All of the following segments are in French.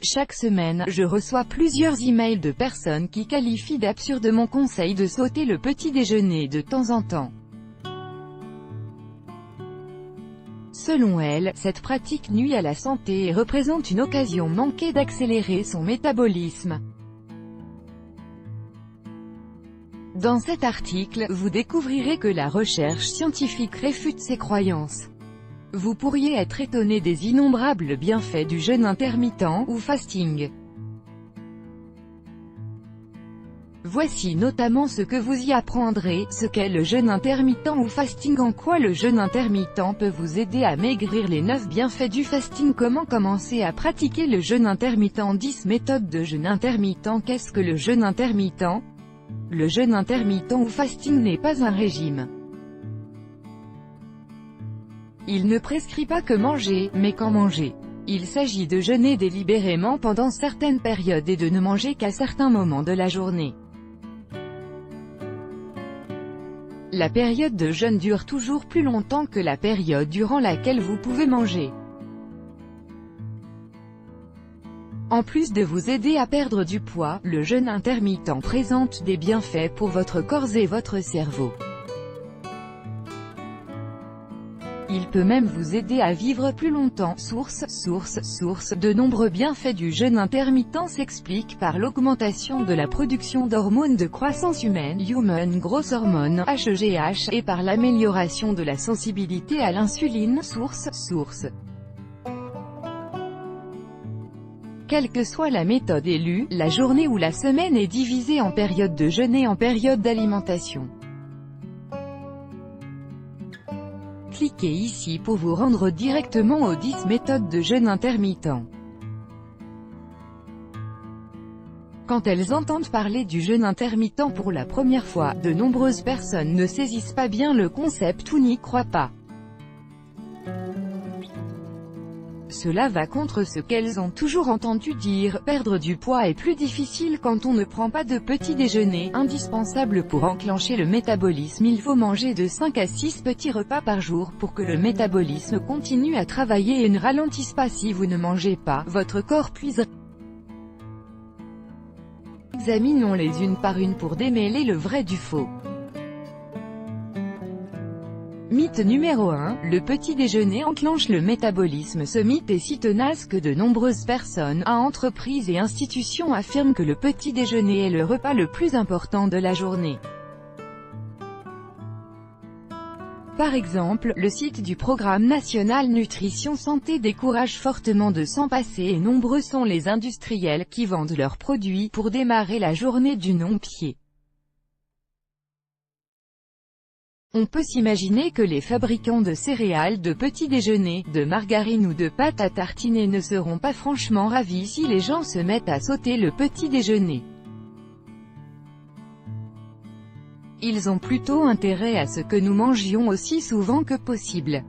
Chaque semaine, je reçois plusieurs emails de personnes qui qualifient d'absurde mon conseil de sauter le petit déjeuner de temps en temps. Selon elles, cette pratique nuit à la santé et représente une occasion manquée d'accélérer son métabolisme. Dans cet article, vous découvrirez que la recherche scientifique réfute ces croyances. Vous pourriez être étonné des innombrables bienfaits du jeûne intermittent ou fasting. Voici notamment ce que vous y apprendrez, ce qu'est le jeûne intermittent ou fasting, en quoi le jeûne intermittent peut vous aider à maigrir, les 9 bienfaits du fasting, comment commencer à pratiquer le jeûne intermittent, 10 méthodes de jeûne intermittent. Qu'est-ce que le jeûne intermittent? Le jeûne intermittent ou fasting n'est pas un régime. Il ne prescrit pas que manger, mais quand manger. Il s'agit de jeûner délibérément pendant certaines périodes et de ne manger qu'à certains moments de la journée. La période de jeûne dure toujours plus longtemps que la période durant laquelle vous pouvez manger. En plus de vous aider à perdre du poids, le jeûne intermittent présente des bienfaits pour votre corps et votre cerveau. Il peut même vous aider à vivre plus longtemps. Source. De nombreux bienfaits du jeûne intermittent s'expliquent par l'augmentation de la production d'hormones de croissance humaine, Human Growth Hormone, HGH, et par l'amélioration de la sensibilité à l'insuline. Source. Quelle que soit la méthode élue, la journée ou la semaine est divisée en périodes de jeûne et en périodes d'alimentation. Cliquez ici pour vous rendre directement aux 10 méthodes de jeûne intermittent. Quand elles entendent parler du jeûne intermittent pour la première fois, de nombreuses personnes ne saisissent pas bien le concept ou n'y croient pas. Cela va contre ce qu'elles ont toujours entendu dire, perdre du poids est plus difficile quand on ne prend pas de petit déjeuner, indispensable pour enclencher le métabolisme. Il faut manger de 5 à 6 petits repas par jour pour que le métabolisme continue à travailler et ne ralentisse pas. Si vous ne mangez pas, votre corps puisera. Examinons-les une par une pour démêler le vrai du faux. Mythe numéro 1, le petit déjeuner enclenche le métabolisme. Ce mythe est si tenace que de nombreuses personnes, entreprises et institutions affirment que le petit déjeuner est le repas le plus important de la journée. Par exemple, le site du Programme national Nutrition Santé décourage fortement de s'en passer et nombreux sont les industriels qui vendent leurs produits pour démarrer la journée du non-pied. On peut s'imaginer que les fabricants de céréales, de petits déjeuners, de margarine ou de pâte à tartiner ne seront pas franchement ravis si les gens se mettent à sauter le petit déjeuner. Ils ont plutôt intérêt à ce que nous mangions aussi souvent que possible.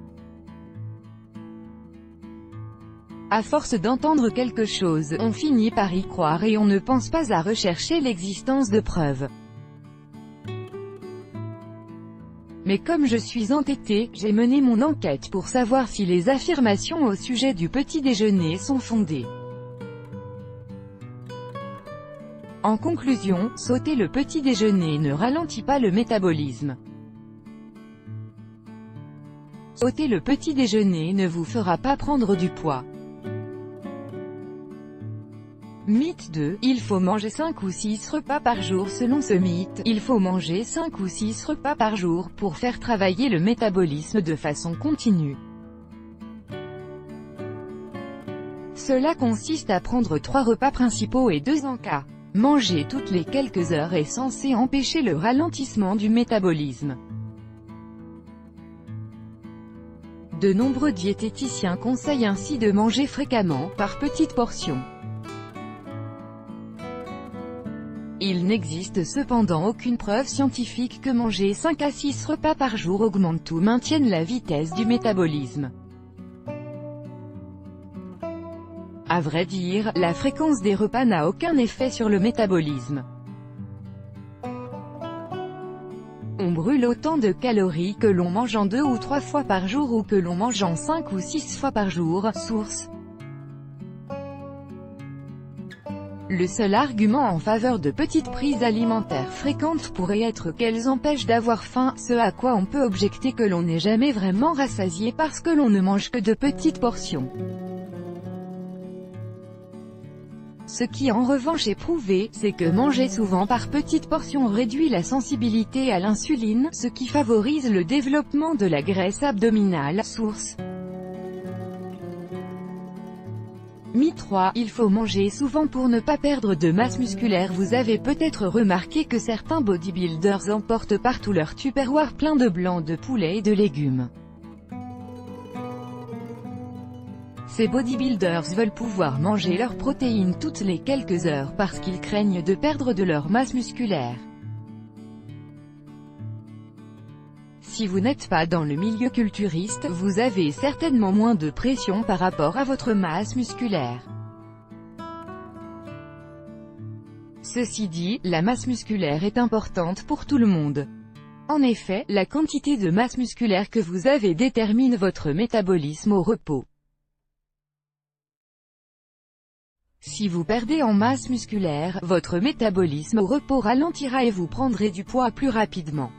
À force d'entendre quelque chose, on finit par y croire et on ne pense pas à rechercher l'existence de preuves. Mais comme je suis entêtée, j'ai mené mon enquête pour savoir si les affirmations au sujet du petit déjeuner sont fondées. En conclusion, sauter le petit déjeuner ne ralentit pas le métabolisme. Sauter le petit déjeuner ne vous fera pas prendre du poids. Mythe 2. Il faut manger 5 ou 6 repas par jour. Selon ce mythe, il faut manger 5 ou 6 repas par jour pour faire travailler le métabolisme de façon continue. Cela consiste à prendre 3 repas principaux et 2 encas. Manger toutes les quelques heures est censé empêcher le ralentissement du métabolisme. De nombreux diététiciens conseillent ainsi de manger fréquemment, par petites portions. Il n'existe cependant aucune preuve scientifique que manger 5 à 6 repas par jour augmente ou maintienne la vitesse du métabolisme. À vrai dire, la fréquence des repas n'a aucun effet sur le métabolisme. On brûle autant de calories que l'on mange en 2 ou 3 fois par jour ou que l'on mange en 5 ou 6 fois par jour. Source. Le seul argument en faveur de petites prises alimentaires fréquentes pourrait être qu'elles empêchent d'avoir faim, ce à quoi on peut objecter que l'on n'est jamais vraiment rassasié parce que l'on ne mange que de petites portions. Ce qui en revanche est prouvé, c'est que manger souvent par petites portions réduit la sensibilité à l'insuline, ce qui favorise le développement de la graisse abdominale. Source. Mythe 3. Il faut manger souvent pour ne pas perdre de masse musculaire. Vous avez peut-être remarqué que certains bodybuilders emportent partout leur tupperware plein de blanc de poulet et de légumes. Ces bodybuilders veulent pouvoir manger leurs protéines toutes les quelques heures parce qu'ils craignent de perdre de leur masse musculaire. Si vous n'êtes pas dans le milieu culturiste, vous avez certainement moins de pression par rapport à votre masse musculaire. Ceci dit, la masse musculaire est importante pour tout le monde. En effet, la quantité de masse musculaire que vous avez détermine votre métabolisme au repos. Si vous perdez en masse musculaire, votre métabolisme au repos ralentira et vous prendrez du poids plus rapidement.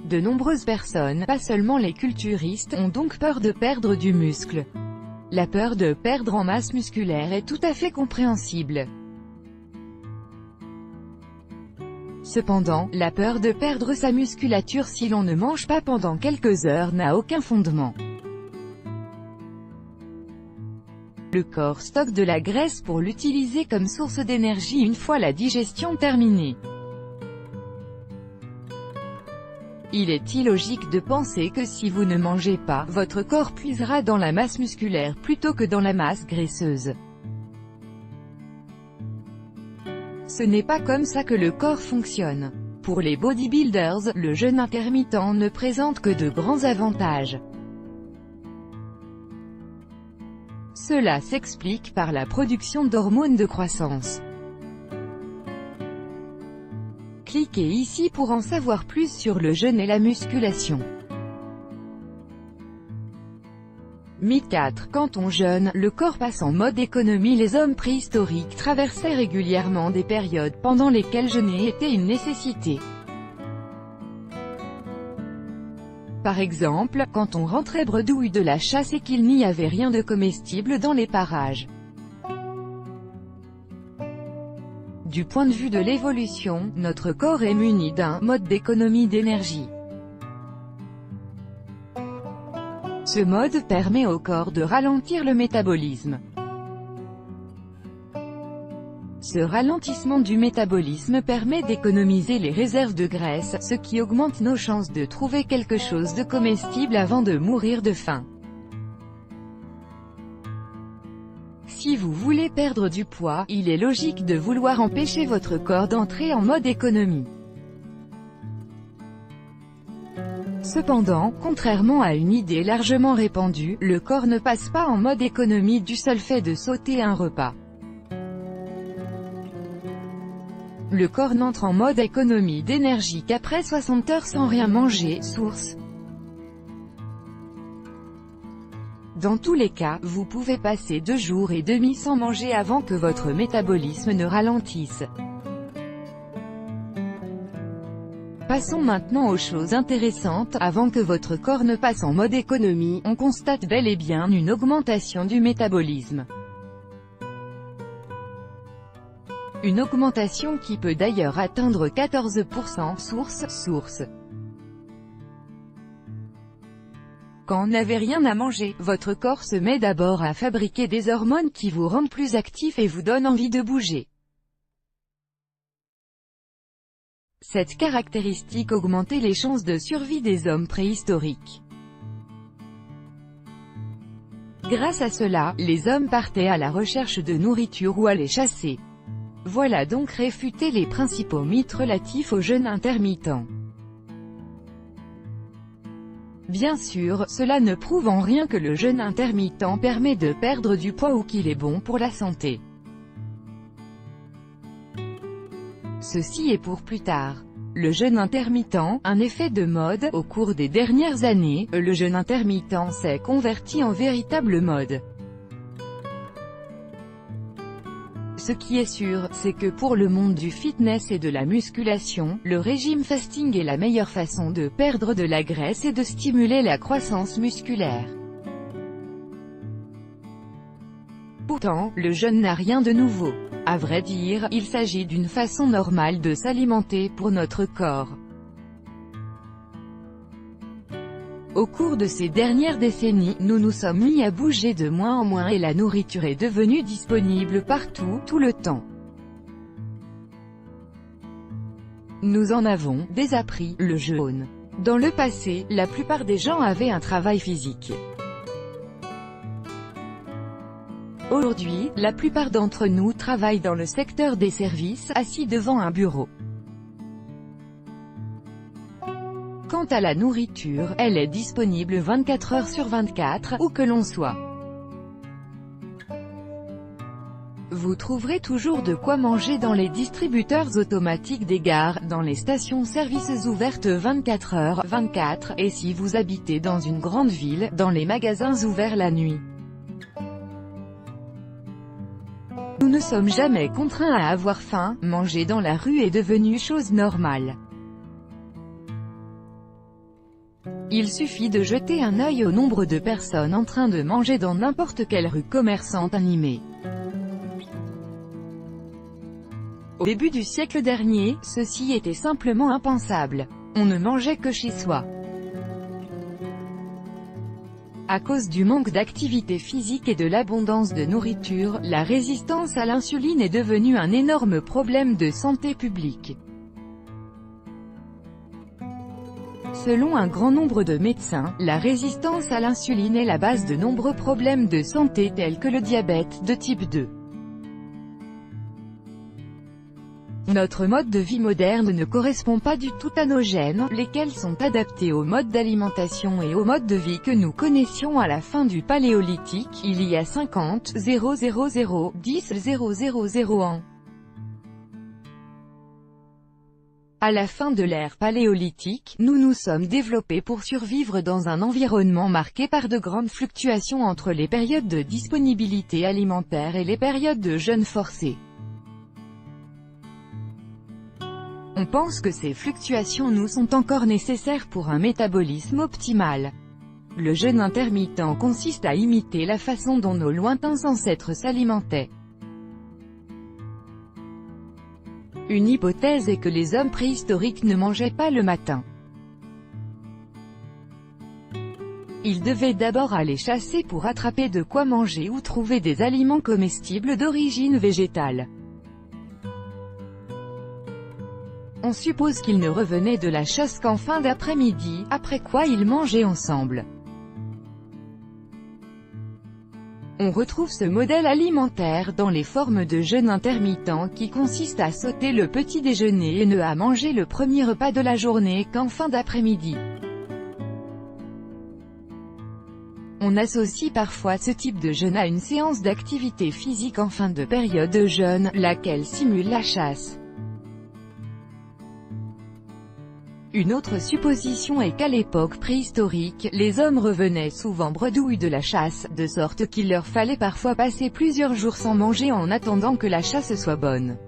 De nombreuses personnes, pas seulement les culturistes, ont donc peur de perdre du muscle. La peur de perdre en masse musculaire est tout à fait compréhensible. Cependant, la peur de perdre sa musculature si l'on ne mange pas pendant quelques heures n'a aucun fondement. Le corps stocke de la graisse pour l'utiliser comme source d'énergie une fois la digestion terminée. Il est illogique de penser que si vous ne mangez pas, votre corps puisera dans la masse musculaire plutôt que dans la masse graisseuse. Ce n'est pas comme ça que le corps fonctionne. Pour les bodybuilders, le jeûne intermittent ne présente que de grands avantages. Cela s'explique par la production d'hormones de croissance. Cliquez ici pour en savoir plus sur le jeûne et la musculation. Mythe 4. Quand on jeûne, le corps passe en mode économie. Les hommes préhistoriques traversaient régulièrement des périodes pendant lesquelles jeûner était une nécessité. Par exemple, quand on rentrait bredouille de la chasse et qu'il n'y avait rien de comestible dans les parages. Du point de vue de l'évolution, notre corps est muni d'un mode d'économie d'énergie. Ce mode permet au corps de ralentir le métabolisme. Ce ralentissement du métabolisme permet d'économiser les réserves de graisse, ce qui augmente nos chances de trouver quelque chose de comestible avant de mourir de faim. Si vous voulez perdre du poids, il est logique de vouloir empêcher votre corps d'entrer en mode économie. Cependant, contrairement à une idée largement répandue, le corps ne passe pas en mode économie du seul fait de sauter un repas. Le corps n'entre en mode économie d'énergie qu'après 60 heures sans rien manger. Source. Dans tous les cas, vous pouvez passer 2 jours et demi sans manger avant que votre métabolisme ne ralentisse. Passons maintenant aux choses intéressantes. Avant que votre corps ne passe en mode économie, on constate bel et bien une augmentation du métabolisme. Une augmentation qui peut d'ailleurs atteindre 14%. Source. Quand vous n'avez rien à manger, votre corps se met d'abord à fabriquer des hormones qui vous rendent plus actif et vous donnent envie de bouger. Cette caractéristique augmentait les chances de survie des hommes préhistoriques. Grâce à cela, les hommes partaient à la recherche de nourriture ou allaient chasser. Voilà donc réfuter les principaux mythes relatifs au jeûne intermittent. Bien sûr, cela ne prouve en rien que le jeûne intermittent permet de perdre du poids ou qu'il est bon pour la santé. ceci est pour plus tard. Le jeûne intermittent, un effet de mode. Au cours des dernières années, le jeûne intermittent s'est converti en véritable mode. Ce qui est sûr, c'est que pour le monde du fitness et de la musculation, le régime fasting est la meilleure façon de perdre de la graisse et de stimuler la croissance musculaire. Pourtant, le jeûne n'a rien de nouveau. À vrai dire, il s'agit d'une façon normale de s'alimenter pour notre corps. Au cours de ces dernières décennies, nous nous sommes mis à bouger de moins en moins et la nourriture est devenue disponible partout, tout le temps. Nous en avons désappris le jeûne. Dans le passé, la plupart des gens avaient un travail physique. Aujourd'hui, la plupart d'entre nous travaillent dans le secteur des services, assis devant un bureau. Quant à la nourriture, elle est disponible 24 heures sur 24, où que l'on soit. Vous trouverez toujours de quoi manger dans les distributeurs automatiques des gares, dans les stations-service ouvertes 24 heures 24, et si vous habitez dans une grande ville, dans les magasins ouverts la nuit. Nous ne sommes jamais contraints à avoir faim, manger dans la rue est devenu chose normale. Il suffit de jeter un œil au nombre de personnes en train de manger dans n'importe quelle rue commerçante animée. Au début du siècle dernier, ceci était simplement impensable. On ne mangeait que chez soi. À cause du manque d'activité physique et de l'abondance de nourriture, la résistance à l'insuline est devenue un énorme problème de santé publique. Selon un grand nombre de médecins, la résistance à l'insuline est la base de nombreux problèmes de santé tels que le diabète de type 2. Notre mode de vie moderne ne correspond pas du tout à nos gènes, lesquels sont adaptés au mode d'alimentation et au mode de vie que nous connaissions à la fin du Paléolithique, il y a 50 000 10 000 ans. À la fin de l'ère paléolithique, nous nous sommes développés pour survivre dans un environnement marqué par de grandes fluctuations entre les périodes de disponibilité alimentaire et les périodes de jeûne forcé. On pense que ces fluctuations nous sont encore nécessaires pour un métabolisme optimal. Le jeûne intermittent consiste à imiter la façon dont nos lointains ancêtres s'alimentaient. Une hypothèse est que les hommes préhistoriques ne mangeaient pas le matin. Ils devaient d'abord aller chasser pour attraper de quoi manger ou trouver des aliments comestibles d'origine végétale. On suppose qu'ils ne revenaient de la chasse qu'en fin d'après-midi, après quoi ils mangeaient ensemble. On retrouve ce modèle alimentaire dans les formes de jeûne intermittent qui consiste à sauter le petit déjeuner et ne à manger le premier repas de la journée qu'en fin d'après-midi. On associe parfois ce type de jeûne à une séance d'activité physique en fin de période de jeûne, laquelle simule la chasse. Une autre supposition est qu'à l'époque préhistorique, les hommes revenaient souvent bredouilles de la chasse, de sorte qu'il leur fallait parfois passer plusieurs jours sans manger en attendant que la chasse soit bonne.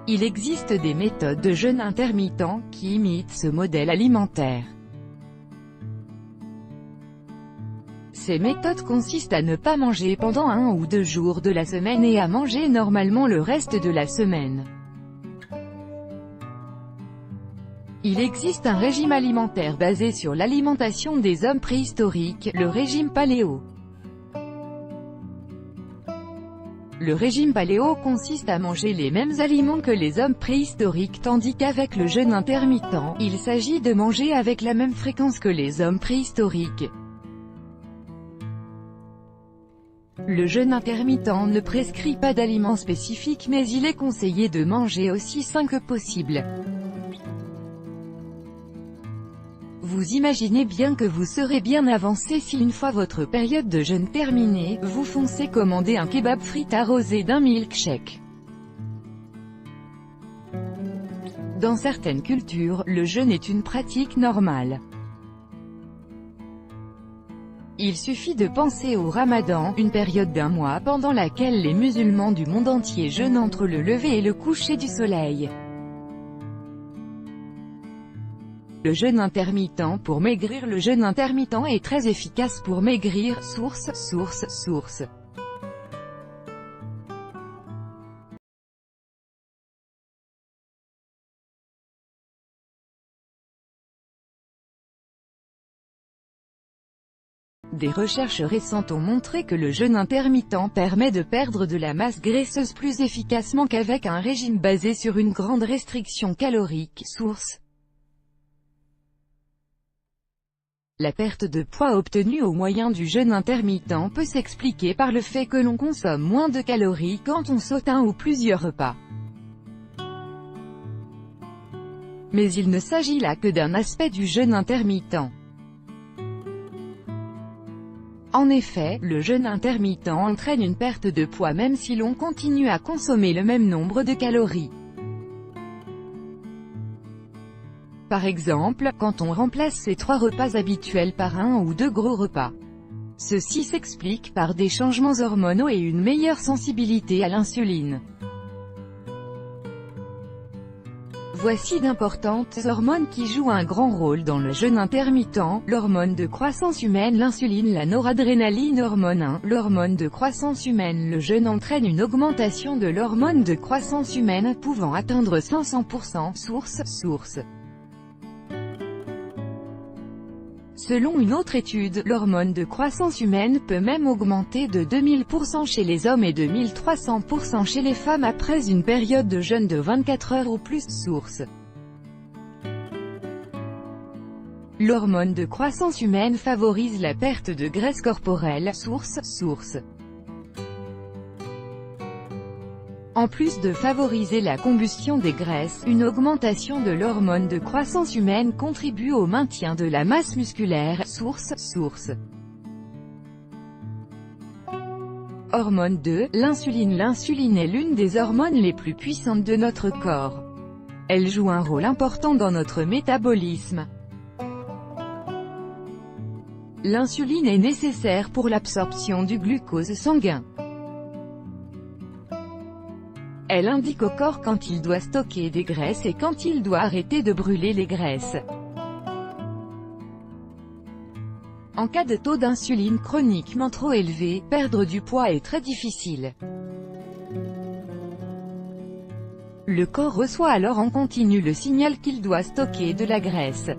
Il existe des méthodes de jeûne intermittent qui imitent ce modèle alimentaire. Ces méthodes consistent à ne pas manger pendant 1 ou 2 jours de la semaine et à manger normalement le reste de la semaine. Il existe un régime alimentaire basé sur l'alimentation des hommes préhistoriques, le régime paléo. Le régime paléo consiste à manger les mêmes aliments que les hommes préhistoriques tandis qu'avec le jeûne intermittent, il s'agit de manger avec la même fréquence que les hommes préhistoriques. Le jeûne intermittent ne prescrit pas d'aliments spécifiques mais il est conseillé de manger aussi sain que possible. Vous imaginez bien que vous serez bien avancé si une fois votre période de jeûne terminée, vous foncez commander un kebab frites arrosé d'un milkshake. Dans certaines cultures, le jeûne est une pratique normale. Il suffit de penser au Ramadan, une période d'un mois pendant laquelle les musulmans du monde entier jeûnent entre le lever et le coucher du soleil. Le jeûne intermittent pour maigrir. Le jeûne intermittent est très efficace pour maigrir. Source. Des recherches récentes ont montré que le jeûne intermittent permet de perdre de la masse graisseuse plus efficacement qu'avec un régime basé sur une grande restriction calorique. Source. La perte de poids obtenue au moyen du jeûne intermittent peut s'expliquer par le fait que l'on consomme moins de calories quand on saute un ou plusieurs repas. Mais il ne s'agit là que d'un aspect du jeûne intermittent. En effet, le jeûne intermittent entraîne une perte de poids même si l'on continue à consommer le même nombre de calories. Par exemple, quand on remplace ses 3 repas habituels par 1 ou 2 gros repas. Ceci s'explique par des changements hormonaux et une meilleure sensibilité à l'insuline. Voici d'importantes hormones qui jouent un grand rôle dans le jeûne intermittent: l'hormone de croissance humaine, l'insuline, la noradrénaline, hormone 1, l'hormone de croissance humaine. Le jeûne entraîne une augmentation de l'hormone de croissance humaine pouvant atteindre 500%. Source. Selon une autre étude, l'hormone de croissance humaine peut même augmenter de 2000% chez les hommes et de 1300% chez les femmes après une période de jeûne de 24 heures ou plus. Source. L'hormone de croissance humaine favorise la perte de graisse corporelle. Source. En plus de favoriser la combustion des graisses, une augmentation de l'hormone de croissance humaine contribue au maintien de la masse musculaire. Source. Hormone 2, l'insuline. L'insuline est l'une des hormones les plus puissantes de notre corps. Elle joue un rôle important dans notre métabolisme. L'insuline est nécessaire pour l'absorption du glucose sanguin. Elle indique au corps quand il doit stocker des graisses et quand il doit arrêter de brûler les graisses. En cas de taux d'insuline chroniquement trop élevé, perdre du poids est très difficile. Le corps reçoit alors en continu le signal qu'il doit stocker de la graisse.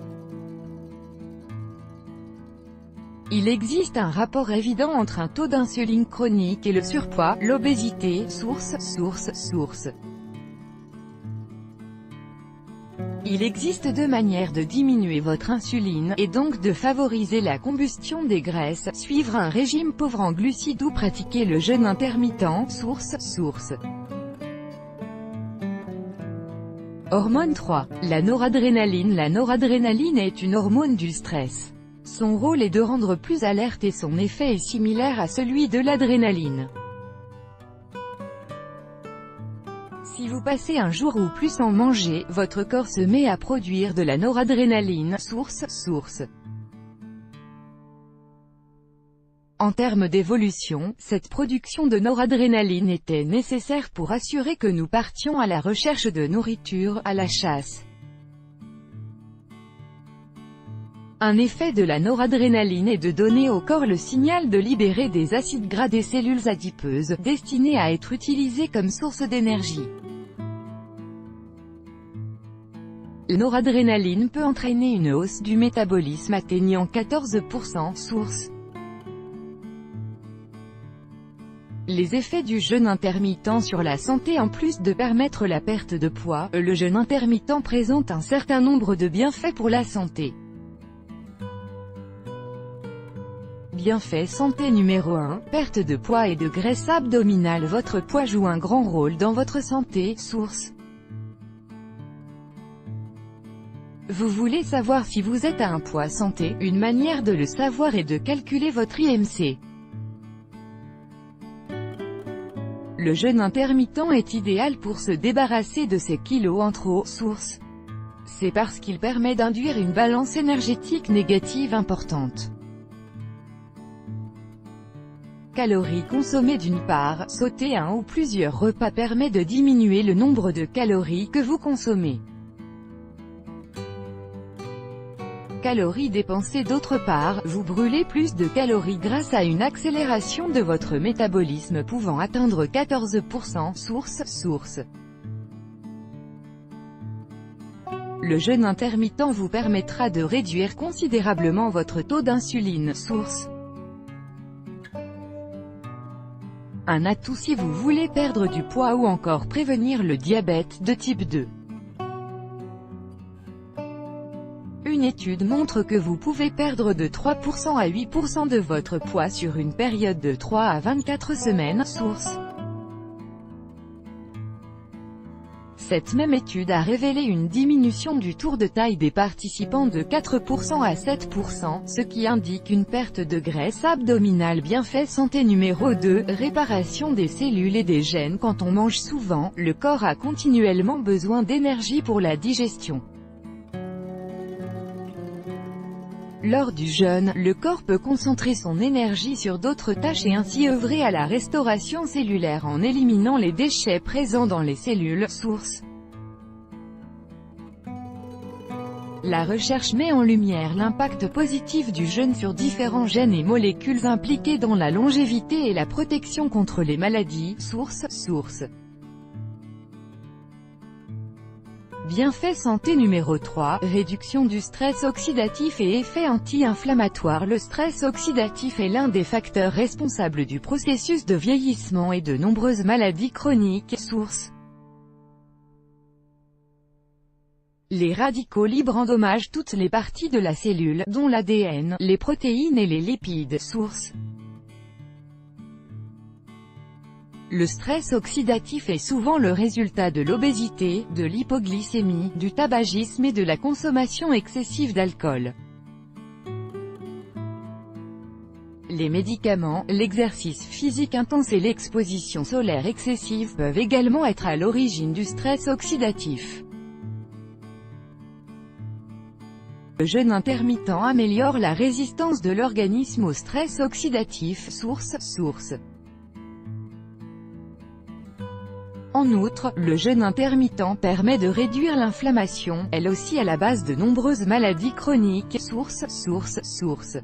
Il existe un rapport évident entre un taux d'insuline chronique et le surpoids, l'obésité. Source. Il existe 2 manières de diminuer votre insuline, et donc de favoriser la combustion des graisses: suivre un régime pauvre en glucides ou pratiquer le jeûne intermittent. Source. Hormone 3. La noradrénaline. La noradrénaline est une hormone du stress. Son rôle est de rendre plus alerte et son effet est similaire à celui de l'adrénaline. Si vous passez un jour ou plus sans manger, votre corps se met à produire de la noradrénaline. Source. En termes d'évolution, cette production de noradrénaline était nécessaire pour assurer que nous partions à la recherche de nourriture, à la chasse. Un effet de la noradrénaline est de donner au corps le signal de libérer des acides gras des cellules adipeuses, destinées à être utilisées comme source d'énergie. La noradrénaline peut entraîner une hausse du métabolisme atteignant 14%. Source. Les effets du jeûne intermittent sur la santé. En plus de permettre la perte de poids, le jeûne intermittent présente un certain nombre de bienfaits pour la santé. Bienfait santé numéro 1, perte de poids et de graisse abdominale. Votre poids joue un grand rôle dans votre santé. Source. Vous voulez savoir si vous êtes à un poids santé? Une manière de le savoir est de calculer votre IMC. Le jeûne intermittent est idéal pour se débarrasser de ces kilos en trop. Source. C'est parce qu'il permet d'induire une balance énergétique négative importante. Calories consommées. D'une part, sauter un ou plusieurs repas permet de diminuer le nombre de calories que vous consommez. Calories dépensées. D'autre part, vous brûlez plus de calories grâce à une accélération de votre métabolisme pouvant atteindre 14%. Source. Le jeûne intermittent vous permettra de réduire considérablement votre taux d'insuline. Source. Un atout si vous voulez perdre du poids ou encore prévenir le diabète de type 2. Une étude montre que vous pouvez perdre de 3% à 8% de votre poids sur une période de 3 à 24 semaines. Source. Cette même étude a révélé une diminution du tour de taille des participants de 4% à 7%, ce qui indique une perte de graisse abdominale. Bienfait santé numéro 2, réparation des cellules et des gènes. Quand on mange souvent, le corps a continuellement besoin d'énergie pour la digestion. Lors du jeûne, le corps peut concentrer son énergie sur d'autres tâches et ainsi œuvrer à la restauration cellulaire en éliminant les déchets présents dans les cellules. Source. La recherche met en lumière l'impact positif du jeûne sur différents gènes et molécules impliqués dans la longévité et la protection contre les maladies. Source. Bienfait santé numéro 3, réduction du stress oxydatif et effet anti-inflammatoire. Le stress oxydatif est l'un des facteurs responsables du processus de vieillissement et de nombreuses maladies chroniques. Source. Les radicaux libres endommagent toutes les parties de la cellule, dont l'ADN, les protéines et les lipides. Source. Le stress oxydatif est souvent le résultat de l'obésité, de l'hypoglycémie, du tabagisme et de la consommation excessive d'alcool. Les médicaments, l'exercice physique intense et l'exposition solaire excessive peuvent également être à l'origine du stress oxydatif. Le jeûne intermittent améliore la résistance de l'organisme au stress oxydatif. Source. En outre, le jeûne intermittent permet de réduire l'inflammation, elle aussi à la base de nombreuses maladies chroniques. Source.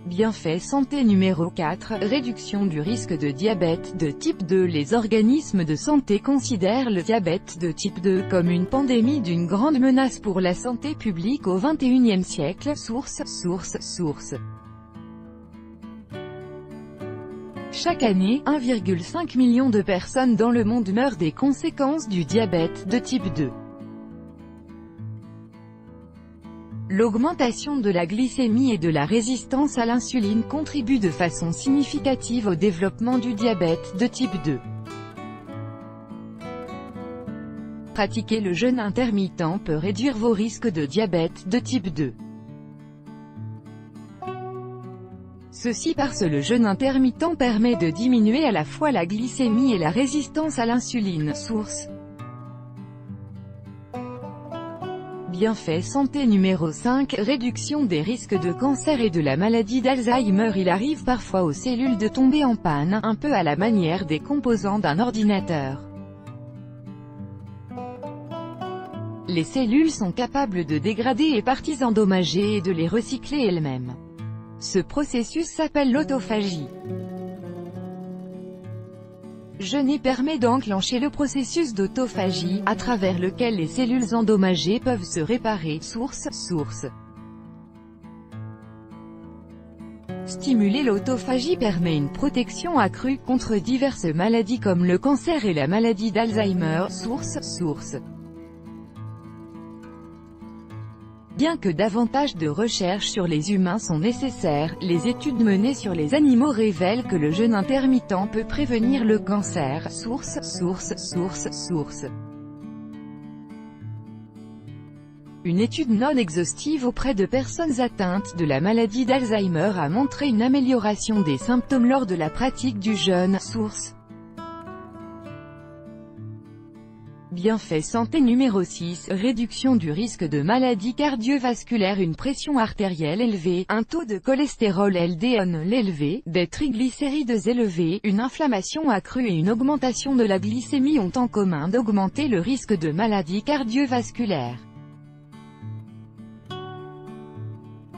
Bienfait santé numéro 4, réduction du risque de diabète de type 2. Les organismes de santé considèrent le diabète de type 2 comme une pandémie d'une grande menace pour la santé publique au XXIe siècle. Source. Chaque année, 1,5 million de personnes dans le monde meurent des conséquences du diabète de type 2. L'augmentation de la glycémie et de la résistance à l'insuline contribue de façon significative au développement du diabète de type 2. Pratiquer le jeûne intermittent peut réduire vos risques de diabète de type 2. Ceci parce que le jeûne intermittent permet de diminuer à la fois la glycémie et la résistance à l'insuline. Source. Bienfait santé numéro 5, réduction des risques de cancer et de la maladie d'Alzheimer. Il arrive parfois aux cellules de tomber en panne, un peu à la manière des composants d'un ordinateur. Les cellules sont capables de dégrader les parties endommagées et de les recycler elles-mêmes. Ce processus s'appelle l'autophagie. Jeûner permet d'enclencher le processus d'autophagie, à travers lequel les cellules endommagées peuvent se réparer. Source. Stimuler l'autophagie permet une protection accrue contre diverses maladies comme le cancer et la maladie d'Alzheimer. Source. Bien que davantage de recherches sur les humains sont nécessaires, les études menées sur les animaux révèlent que le jeûne intermittent peut prévenir le cancer. Source. Une étude non exhaustive auprès de personnes atteintes de la maladie d'Alzheimer a montré une amélioration des symptômes lors de la pratique du jeûne. Source. Bienfait santé numéro 6, réduction du risque de maladies cardiovasculaires, une pression artérielle élevée, un taux de cholestérol LDL élevé, des triglycérides élevés, une inflammation accrue et une augmentation de la glycémie ont en commun d'augmenter le risque de maladies cardiovasculaires.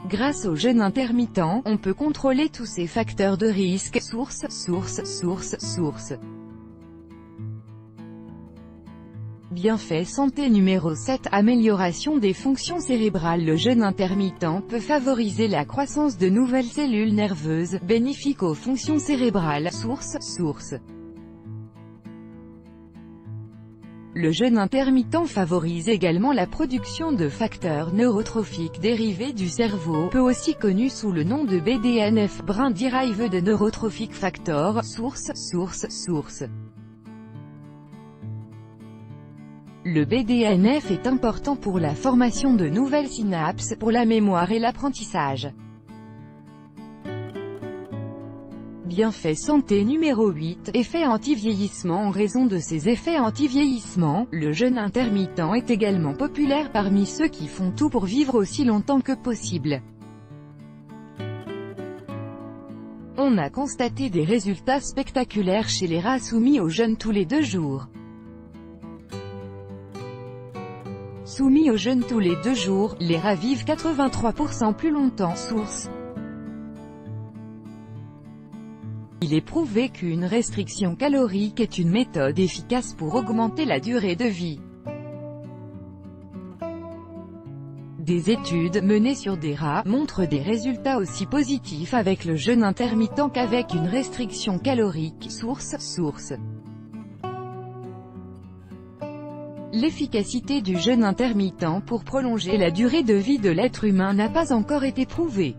Grâce au jeûne intermittent, on peut contrôler tous ces facteurs de risque. Source. Bienfait santé numéro 7, amélioration des fonctions cérébrales. Le jeûne intermittent peut favoriser la croissance de nouvelles cellules nerveuses, bénéfiques aux fonctions cérébrales. Source. Le jeûne intermittent favorise également la production de facteurs neurotrophiques dérivés du cerveau, peu aussi connus sous le nom de BDNF, Brain Derived Neurotrophic Factor. Source. Le BDNF est important pour la formation de nouvelles synapses, pour la mémoire et l'apprentissage. Bienfait santé numéro 8, effet anti-vieillissement. En raison de ses effets anti-vieillissement, le jeûne intermittent est également populaire parmi ceux qui font tout pour vivre aussi longtemps que possible. On a constaté des résultats spectaculaires chez les rats soumis au jeûne tous les 2 jours. Soumis au jeûne tous les 2 jours, les rats vivent 83% plus longtemps. Source. Il est prouvé qu'une restriction calorique est une méthode efficace pour augmenter la durée de vie. Des études menées sur des rats montrent des résultats aussi positifs avec le jeûne intermittent qu'avec une restriction calorique. Source. L'efficacité du jeûne intermittent pour prolonger la durée de vie de l'être humain n'a pas encore été prouvée.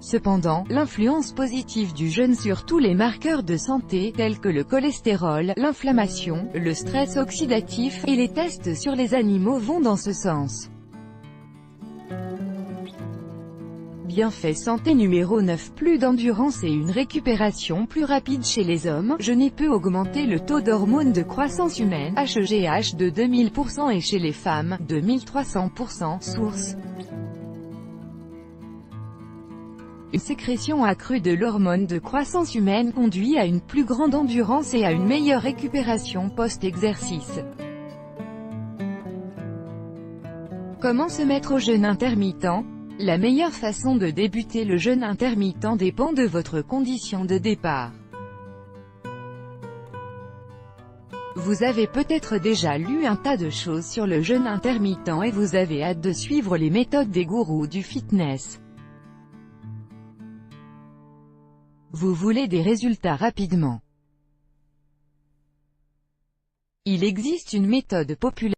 Cependant, l'influence positive du jeûne sur tous les marqueurs de santé, tels que le cholestérol, l'inflammation, le stress oxydatif, et les tests sur les animaux vont dans ce sens. Bienfait santé numéro 9, plus d'endurance et une récupération plus rapide chez les hommes. Jeûner peut augmenter le taux d'hormones de croissance humaine, HGH, de 2000% et chez les femmes, de 1300%. Source. Une sécrétion accrue de l'hormone de croissance humaine conduit à une plus grande endurance et à une meilleure récupération post-exercice. Comment se mettre au jeûne intermittent? La meilleure façon de débuter le jeûne intermittent dépend de votre condition de départ. Vous avez peut-être déjà lu un tas de choses sur le jeûne intermittent et vous avez hâte de suivre les méthodes des gourous du fitness. Vous voulez des résultats rapidement. Il existe une méthode populaire